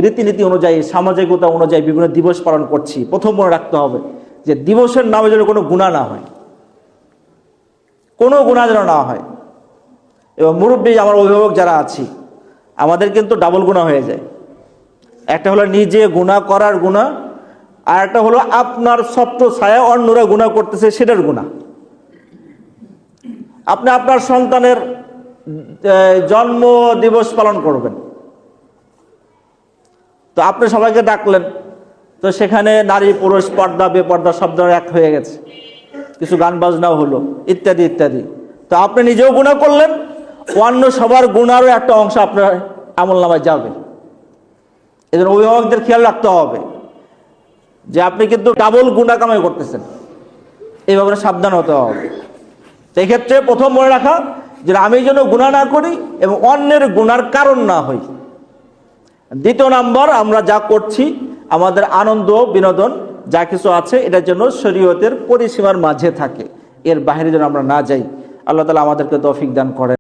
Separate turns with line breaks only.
রীতিনীতি অনুযায়ী, সামাজিকতা অনুযায়ী বিভিন্ন দিবস পালন করছি, প্রথম মনে রাখতে হবে যে দিবসের নামে যেন কোনো গুনাহ না হয়, কোনো গুনাহ যেন না হয়। এবং মুরব্বী, আমার অভিভাবক যারা আছি, আমাদের কিন্তু ডাবল গুনাহ হয়ে যায়। একটা হলো নিজে গুনাহ করার গুনাহ, আর একটা হলো আপনার ছত্র ছায়া অন্যরা গুনাহ করতেছে সেটার গুনাহ। আপনি আপনার সন্তানের জন্ম দিবস পালন করবেন, তো আপনি সবাইকে ডাকলেন, তো সেখানে নারী পুরুষ, পর্দা বেপর্দা সব ধরনের এক হয়ে গেছে, কিছু গান বাজনাও হলো ইত্যাদি ইত্যাদি। তো আপনি নিজেও গুনাহ করলেন, অন্য সবার গুনারও একটা অংশ আপনার আমলনামায় যাবে। এই জন্য অভিভাবকদের খেয়াল রাখতে হবে যে আপনি কিন্তু ডাবল গুনাহ কামাই করতেছেন, এই ব্যাপারে সাবধান হতে হবে। সেই ক্ষেত্রে প্রথম মনে রাখা যে আমি যেন গুনাহ না করি এবং অন্যের গুনার কারণ না হই। দ্বিতীয় নাম্বার, আমরা যা করছি আমাদের আনন্দ বিনোদন যা কিছু আছে এটার জন্য শরীয়তের পরিসীমার মাঝে থাকে, এর বাইরে যেন আমরা না যাই। আল্লাহ তাআলা আমাদেরকে তৌফিক দান করেন।